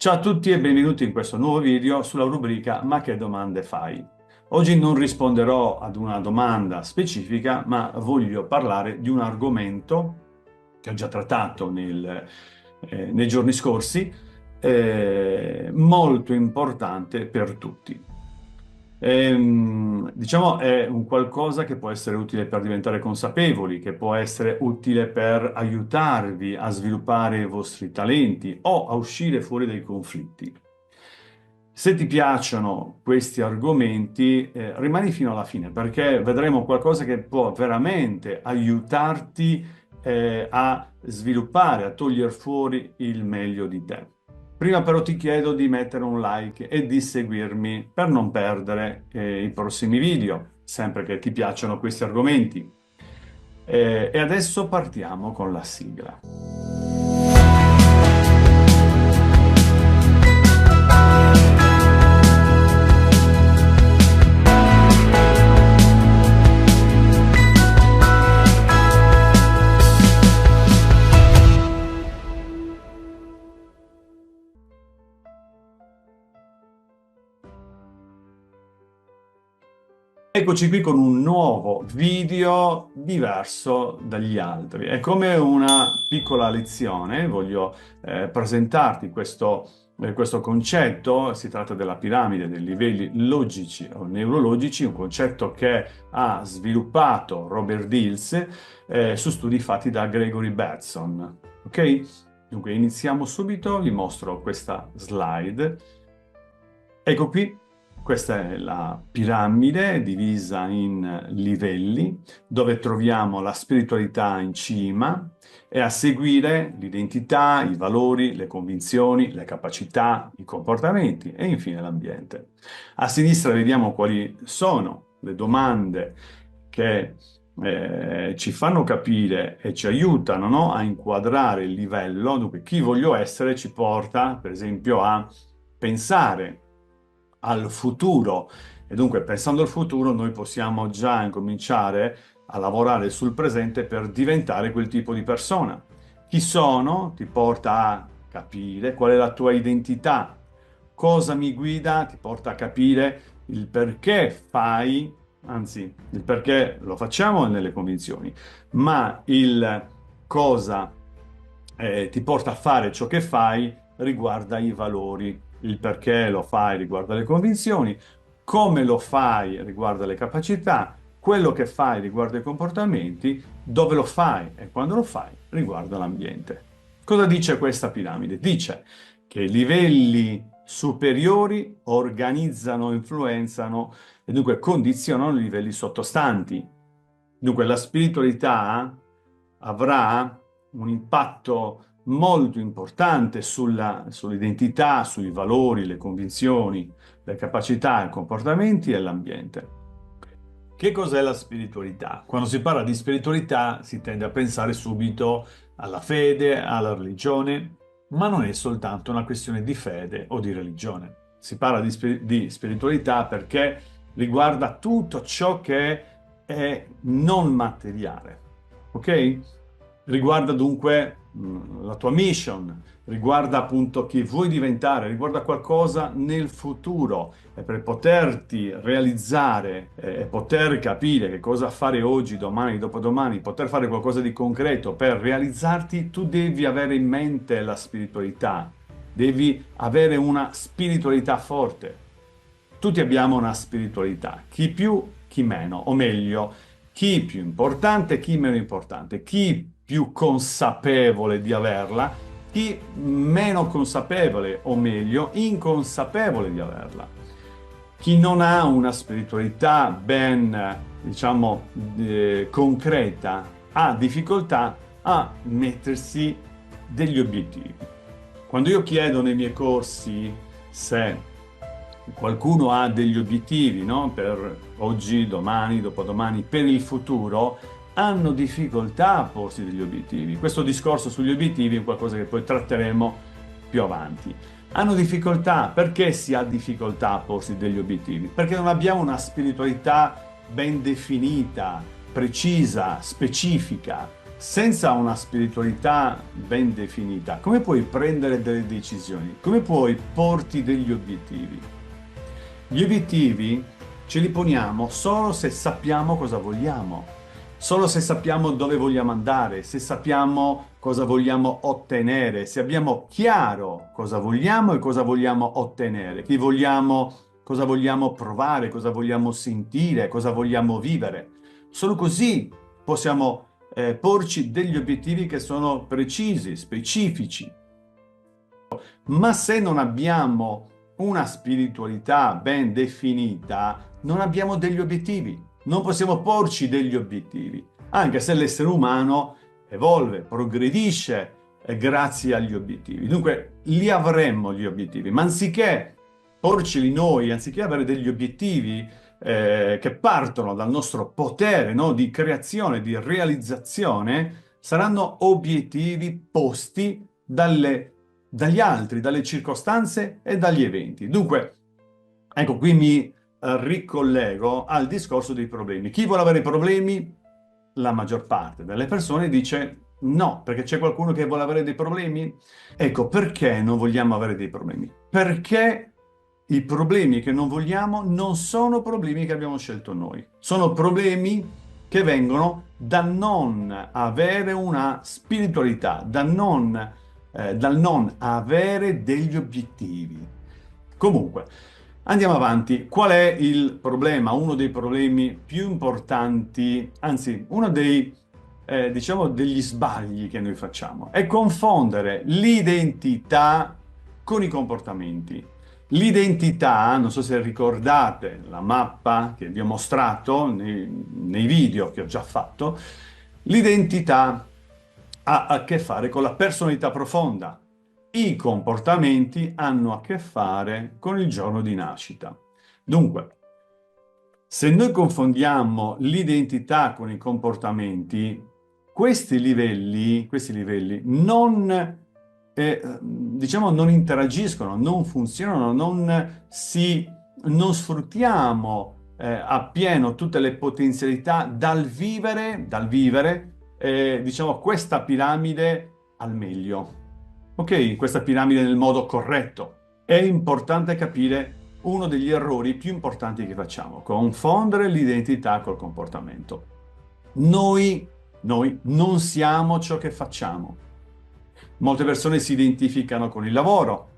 Ciao a tutti e benvenuti in questo nuovo video sulla rubrica Ma che domande fai? Oggi non risponderò ad una domanda specifica, ma voglio parlare di un argomento che ho già trattato nei giorni scorsi, molto importante per tutti. Diciamo è un qualcosa che può essere utile per diventare consapevoli, che può essere utile per aiutarvi a sviluppare i vostri talenti o a uscire fuori dai conflitti. Se ti piacciono questi argomenti, rimani fino alla fine perché vedremo qualcosa che può veramente aiutarti, a sviluppare, a togliere fuori il meglio di te. Prima però ti chiedo di mettere un like e di seguirmi per non perdere i prossimi video, sempre che ti piacciono questi argomenti. E adesso partiamo con la sigla. Eccoci qui con un nuovo video diverso dagli altri. È come una piccola lezione, voglio presentarti questo concetto. Si tratta della piramide dei livelli logici o neurologici, un concetto che ha sviluppato Robert Dills su studi fatti da Gregory Bateson. Ok? Dunque iniziamo subito, vi mostro questa slide. Ecco qui. Questa è la piramide divisa in livelli, dove troviamo la spiritualità in cima e a seguire l'identità, i valori, le convinzioni, le capacità, i comportamenti e infine l'ambiente. A sinistra vediamo quali sono le domande che ci fanno capire e ci aiutano, no, a inquadrare il livello. Dunque, chi voglio essere ci porta, per esempio, a pensare al futuro, e dunque pensando al futuro noi possiamo già incominciare a lavorare sul presente per diventare quel tipo di persona. Chi sono ti porta a capire qual è la tua identità, cosa mi guida ti porta a capire il perché fai, anzi il perché lo facciamo nelle convinzioni, ma il cosa ti porta a fare ciò che fai riguarda i valori. Il perché lo fai riguarda le convinzioni, come lo fai riguarda le capacità, quello che fai riguarda i comportamenti, dove lo fai e quando lo fai riguarda l'ambiente. Cosa dice questa piramide? Dice che i livelli superiori organizzano, influenzano e dunque condizionano i livelli sottostanti. Dunque la spiritualità avrà un impatto molto importante sull'identità, sui valori, le convinzioni, le capacità, i comportamenti e l'ambiente. Che cos'è la spiritualità? Quando si parla di spiritualità si tende a pensare subito alla fede, alla religione, ma non è soltanto una questione di fede o di religione. Si parla di spiritualità perché riguarda tutto ciò che è non materiale, ok? Riguarda dunque la tua mission, riguarda appunto chi vuoi diventare, riguarda qualcosa nel futuro e per poterti realizzare e poter capire che cosa fare oggi, domani, dopodomani, poter fare qualcosa di concreto per realizzarti, tu devi avere in mente la spiritualità, devi avere una spiritualità forte. Tutti abbiamo una spiritualità, chi più, chi meno, o meglio, chi più importante, chi meno importante, chi più consapevole di averla, chi meno consapevole, o meglio, inconsapevole di averla. Chi non ha una spiritualità ben, diciamo, concreta, ha difficoltà a mettersi degli obiettivi. Quando io chiedo nei miei corsi se qualcuno ha degli obiettivi, no? Per oggi, domani, dopodomani, per il futuro, hanno difficoltà a porsi degli obiettivi. Questo discorso sugli obiettivi è qualcosa che poi tratteremo più avanti. Hanno difficoltà, perché si ha difficoltà a porsi degli obiettivi? Perché non abbiamo una spiritualità ben definita, precisa, specifica. Senza una spiritualità ben definita, come puoi prendere delle decisioni? Come puoi porti degli obiettivi? Gli obiettivi ce li poniamo solo se sappiamo cosa vogliamo, solo se sappiamo dove vogliamo andare, se sappiamo cosa vogliamo ottenere, se abbiamo chiaro cosa vogliamo e cosa vogliamo ottenere, cosa vogliamo provare, cosa vogliamo sentire, cosa vogliamo vivere. Solo così possiamo porci degli obiettivi che sono precisi, specifici. Ma se non abbiamo una spiritualità ben definita, non abbiamo degli obiettivi, non possiamo porci degli obiettivi, anche se l'essere umano evolve, progredisce grazie agli obiettivi. Dunque, li avremmo gli obiettivi, ma anziché porceli noi, anziché avere degli obiettivi che partono dal nostro potere, no, di creazione, di realizzazione, saranno obiettivi posti dagli altri, dalle circostanze e dagli eventi. Dunque, ecco, qui mi ricollego al discorso dei problemi. Chi vuole avere problemi? La maggior parte delle persone dice no, perché c'è qualcuno che vuole avere dei problemi? Ecco, perché non vogliamo avere dei problemi? Perché i problemi che non vogliamo non sono problemi che abbiamo scelto noi, sono problemi che vengono da non avere una spiritualità, dal non avere degli obiettivi. Comunque, andiamo avanti. Qual è il problema? Uno dei problemi più importanti, anzi, uno dei, diciamo, degli sbagli che noi facciamo è confondere l'identità con i comportamenti. L'identità, non so se ricordate la mappa che vi ho mostrato nei video che ho già fatto, l'identità ha a che fare con la personalità profonda. I comportamenti hanno a che fare con il giorno di nascita. Dunque, se noi confondiamo l'identità con i comportamenti, questi livelli non, diciamo, non interagiscono, non funzionano, non sfruttiamo appieno tutte le potenzialità dal vivere, diciamo, questa piramide al meglio. Ok, questa piramide nel modo corretto. È importante capire uno degli errori più importanti che facciamo, confondere l'identità col comportamento. Noi non siamo ciò che facciamo. Molte persone si identificano con il lavoro,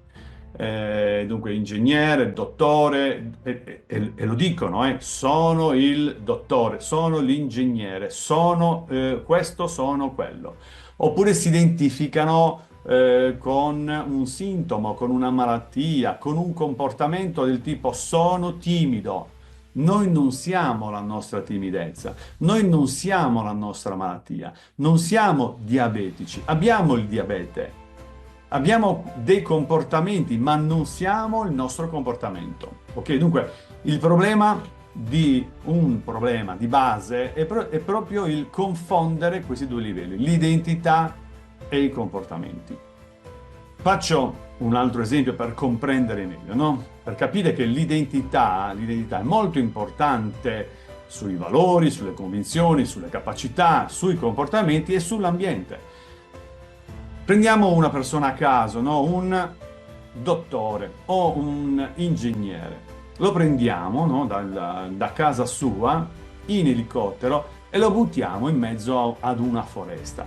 dunque ingegnere, dottore, e lo dicono, sono il dottore, sono l'ingegnere, sono questo, sono quello. Oppure si identificano con un sintomo, con una malattia, con un comportamento del tipo sono timido. Noi non siamo la nostra timidezza, noi non siamo la nostra malattia, non siamo diabetici, abbiamo il diabete, abbiamo dei comportamenti, ma non siamo il nostro comportamento. Ok? Dunque, un problema di base è proprio il confondere questi due livelli, l'identità e i comportamenti. Faccio un altro esempio per comprendere meglio, no? Per capire che l'identità è molto importante sui valori, sulle convinzioni, sulle capacità, sui comportamenti e sull'ambiente. Prendiamo una persona a caso, no? Un dottore o un ingegnere. Lo prendiamo, no? Da casa sua in elicottero e lo buttiamo in mezzo ad una foresta.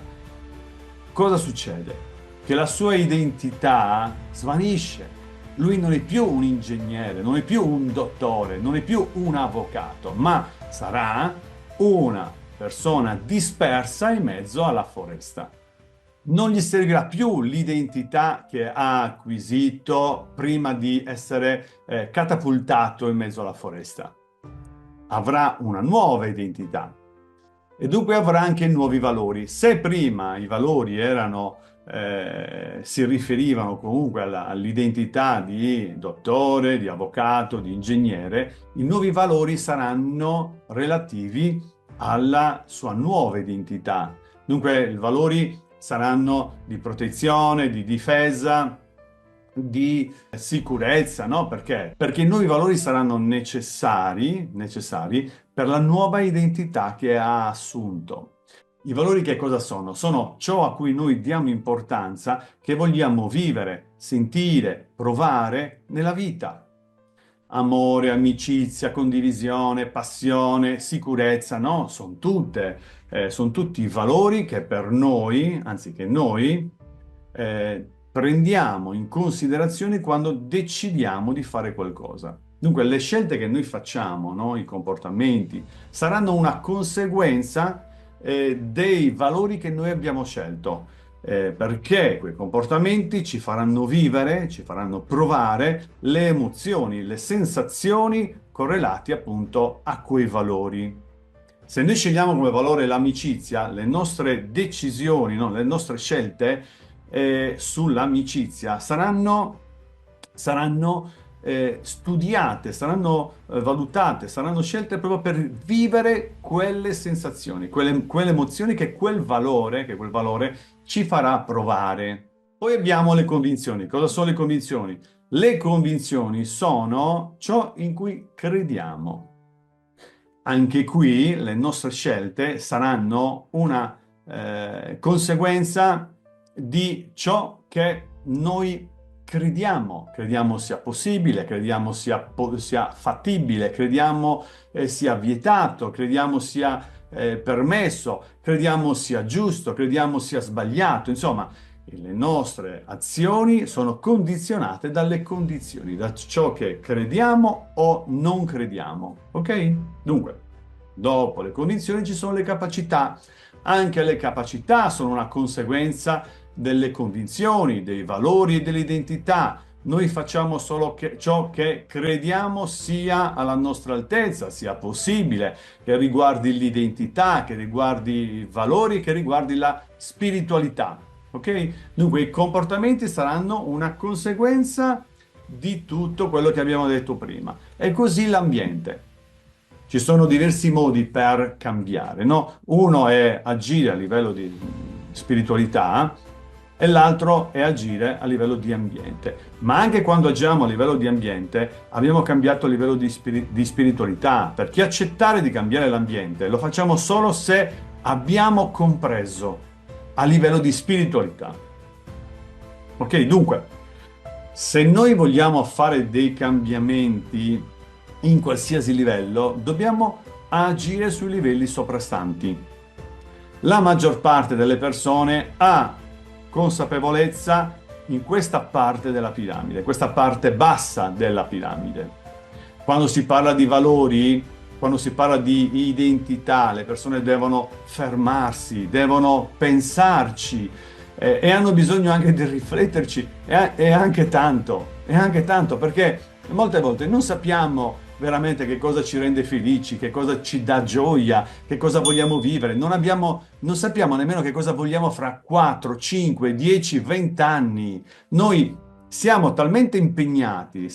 Cosa succede? Che la sua identità svanisce. Lui non è più un ingegnere, non è più un dottore, non è più un avvocato, ma sarà una persona dispersa in mezzo alla foresta. Non gli servirà più l'identità che ha acquisito prima di essere catapultato in mezzo alla foresta. Avrà una nuova identità e dunque avrà anche nuovi valori. Se prima i valori si riferivano comunque all'identità di dottore, di avvocato, di ingegnere, i nuovi valori saranno relativi alla sua nuova identità. Dunque i valori saranno di protezione, di difesa, di sicurezza, no? Perché? Perché i nuovi valori saranno necessari per la nuova identità che ha assunto. I valori che cosa sono? Sono ciò a cui noi diamo importanza, che vogliamo vivere, sentire, provare nella vita. Amore, amicizia, condivisione, passione, sicurezza, no? Sono tutti i valori che per noi, anzi che noi, prendiamo in considerazione quando decidiamo di fare qualcosa. Dunque, le scelte che noi facciamo, no? I comportamenti, saranno una conseguenza, dei valori che noi abbiamo scelto. Perché quei comportamenti ci faranno vivere, ci faranno provare le emozioni, le sensazioni correlate appunto a quei valori. Se noi scegliamo come valore l'amicizia, le nostre decisioni, no, le nostre scelte sull'amicizia saranno studiate, saranno valutate, saranno scelte proprio per vivere quelle sensazioni, quelle emozioni che quel valore ci farà provare. Poi abbiamo le convinzioni. Cosa sono le convinzioni? Le convinzioni sono ciò in cui crediamo. Anche qui le nostre scelte saranno una conseguenza di ciò che noi crediamo. Crediamo sia possibile, crediamo sia fattibile, crediamo sia vietato, crediamo sia permesso, crediamo sia giusto, crediamo sia sbagliato. Insomma, le nostre azioni sono condizionate dalle condizioni, da ciò che crediamo o non crediamo. Ok? Dunque, dopo le condizioni ci sono le capacità. Anche le capacità sono una conseguenza delle convinzioni, dei valori e dell'identità. Noi facciamo solo ciò che crediamo sia alla nostra altezza, sia possibile, che riguardi l'identità, che riguardi i valori, che riguardi la spiritualità. Ok? Dunque i comportamenti saranno una conseguenza di tutto quello che abbiamo detto prima. E così l'ambiente. Ci sono diversi modi per cambiare, no? Uno è agire a livello di spiritualità e l'altro è agire a livello di ambiente. Ma anche quando agiamo a livello di ambiente, abbiamo cambiato a livello di spiritualità, perché accettare di cambiare l'ambiente lo facciamo solo se abbiamo compreso a livello di spiritualità. Ok, dunque, se noi vogliamo fare dei cambiamenti in qualsiasi livello, dobbiamo agire sui livelli soprastanti. La maggior parte delle persone ha consapevolezza in questa parte della piramide, questa parte bassa della piramide. Quando si parla di valori, quando si parla di identità, le persone devono fermarsi, devono pensarci e hanno bisogno anche di rifletterci e anche tanto, perché molte volte non sappiamo veramente che cosa ci rende felici, che cosa ci dà gioia, che cosa vogliamo vivere. Non sappiamo nemmeno che cosa vogliamo fra 4, 5, 10, 20 anni. Noi siamo talmente impegnati,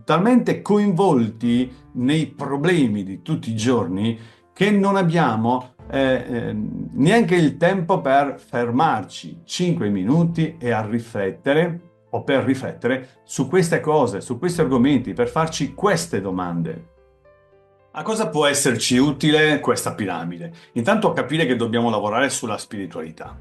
talmente coinvolti nei problemi di tutti i giorni che non abbiamo neanche il tempo per fermarci 5 minuti e a riflettere o per riflettere su queste cose, su questi argomenti, per farci queste domande. A cosa può esserci utile questa piramide? Intanto capire che dobbiamo lavorare sulla spiritualità,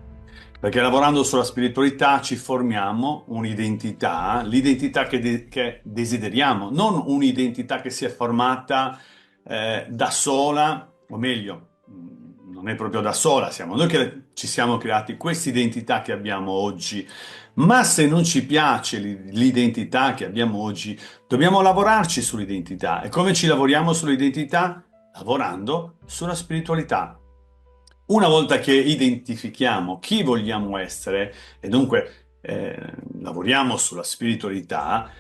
perché lavorando sulla spiritualità ci formiamo un'identità, l'identità che desideriamo, non un'identità che si è formata da sola, o meglio, non è proprio da sola, siamo noi che ci siamo creati questa identità che abbiamo oggi. Ma se non ci piace l'identità che abbiamo oggi, dobbiamo lavorarci sull'identità. E come ci lavoriamo sull'identità? Lavorando sulla spiritualità. Una volta che identifichiamo chi vogliamo essere e dunque lavoriamo sulla spiritualità,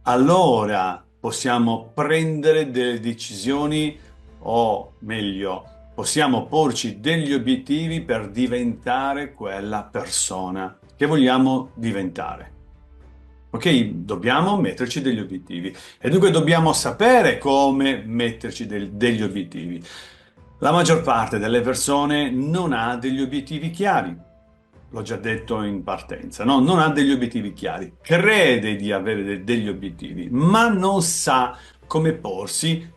allora possiamo prendere delle decisioni, o meglio, possiamo porci degli obiettivi per diventare quella persona che vogliamo diventare. Ok? Dobbiamo metterci degli obiettivi e dunque dobbiamo sapere come metterci degli obiettivi. La maggior parte delle persone non ha degli obiettivi chiari, l'ho già detto in partenza, no? Non ha degli obiettivi chiari, crede di avere degli obiettivi, ma non sa come porsi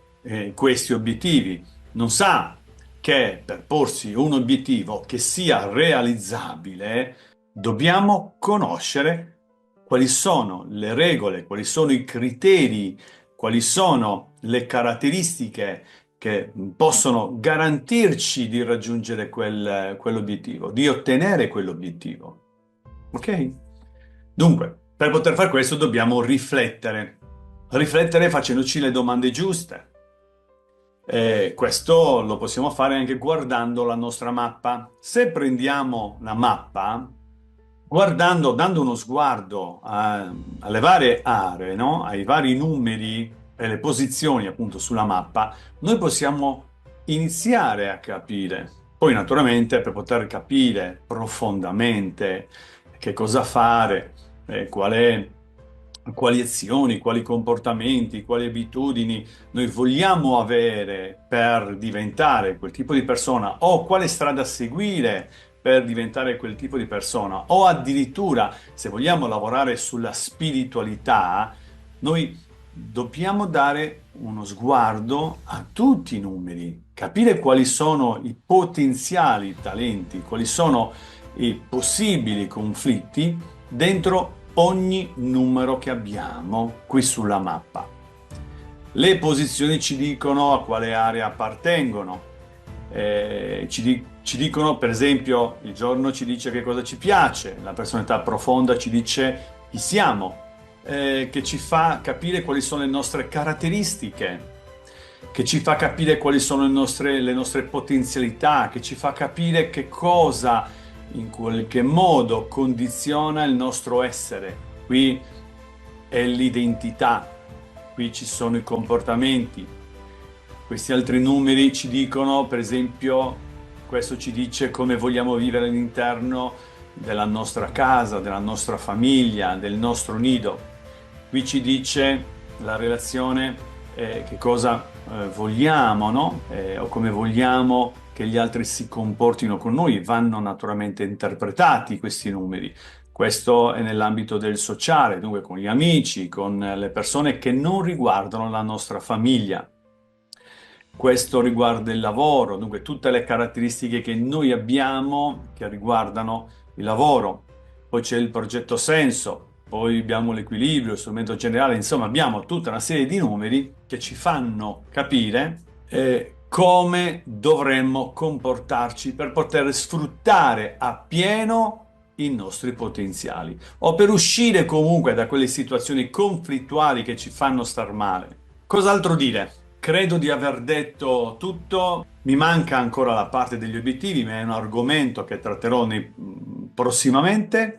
questi obiettivi, non sa che per porsi un obiettivo che sia realizzabile, dobbiamo conoscere quali sono le regole, quali sono i criteri, quali sono le caratteristiche che possono garantirci di raggiungere quell'obiettivo, di ottenere quell'obiettivo. Ok? Dunque, per poter fare questo dobbiamo riflettere. Riflettere facendoci le domande giuste. Questo lo possiamo fare anche guardando la nostra mappa. Se prendiamo la mappa, dando uno sguardo alle varie aree, no? Ai vari numeri e le posizioni appunto sulla mappa, noi possiamo iniziare a capire. Poi naturalmente per poter capire profondamente che cosa fare, quali azioni, quali comportamenti, quali abitudini noi vogliamo avere per diventare quel tipo di persona o quale strada seguire per diventare quel tipo di persona o addirittura se vogliamo lavorare sulla spiritualità, noi dobbiamo dare uno sguardo a tutti i numeri, capire quali sono i potenziali talenti, quali sono i possibili conflitti dentro ogni numero che abbiamo qui sulla mappa. Le posizioni ci dicono a quale area appartengono, ci dicono, per esempio, il giorno ci dice che cosa ci piace, la personalità profonda ci dice chi siamo, che ci fa capire quali sono le nostre caratteristiche, che ci fa capire quali sono le nostre potenzialità, che ci fa capire che cosa in qualche modo condiziona il nostro essere. Qui è l'identità, qui ci sono i comportamenti. Questi altri numeri ci dicono, per esempio, questo ci dice come vogliamo vivere all'interno della nostra casa, della nostra famiglia, del nostro nido. Qui ci dice la relazione, che cosa vogliamo, no? O come vogliamo che gli altri si comportino con noi. Vanno naturalmente interpretati questi numeri. Questo è nell'ambito del sociale, dunque con gli amici, con le persone che non riguardano la nostra famiglia. Questo riguarda il lavoro, dunque tutte le caratteristiche che noi abbiamo che riguardano il lavoro. Poi c'è il progetto senso, poi abbiamo l'equilibrio, il strumento generale, insomma abbiamo tutta una serie di numeri che ci fanno capire come dovremmo comportarci per poter sfruttare appieno i nostri potenziali o per uscire comunque da quelle situazioni conflittuali che ci fanno star male. Cos'altro dire? Credo di aver detto tutto, mi manca ancora la parte degli obiettivi, ma è un argomento che tratterò prossimamente,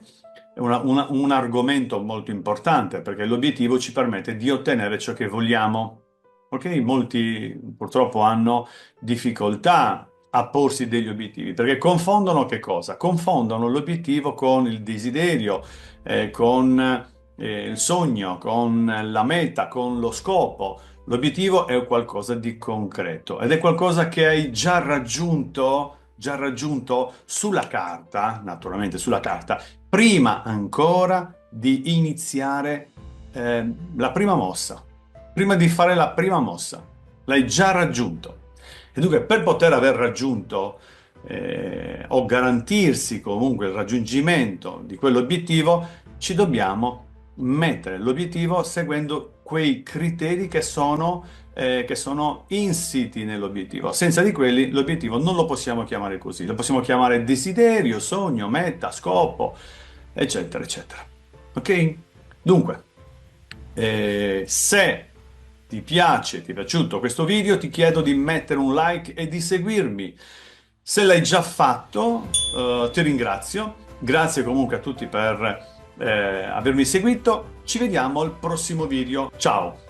è un argomento molto importante perché l'obiettivo ci permette di ottenere ciò che vogliamo. Ok? Molti purtroppo hanno difficoltà a porsi degli obiettivi perché confondono che cosa? Confondono l'obiettivo con il desiderio, con il sogno, con la meta, con lo scopo. L'obiettivo è qualcosa di concreto ed è qualcosa che hai già raggiunto sulla carta, naturalmente sulla carta, prima ancora di iniziare la prima mossa. Prima di fare la prima mossa, l'hai già raggiunto. E dunque, per poter aver raggiunto o garantirsi comunque il raggiungimento di quell'obiettivo, ci dobbiamo mettere l'obiettivo seguendo quei criteri che sono insiti nell'obiettivo. Senza di quelli l'obiettivo non lo possiamo chiamare così, lo possiamo chiamare desiderio, sogno, meta, scopo, eccetera, eccetera. Ok? Dunque, se ti è piaciuto questo video, ti chiedo di mettere un like e di seguirmi. Se l'hai già fatto, ti ringrazio. Grazie comunque a tutti per avermi seguito. Ci vediamo al prossimo video. Ciao!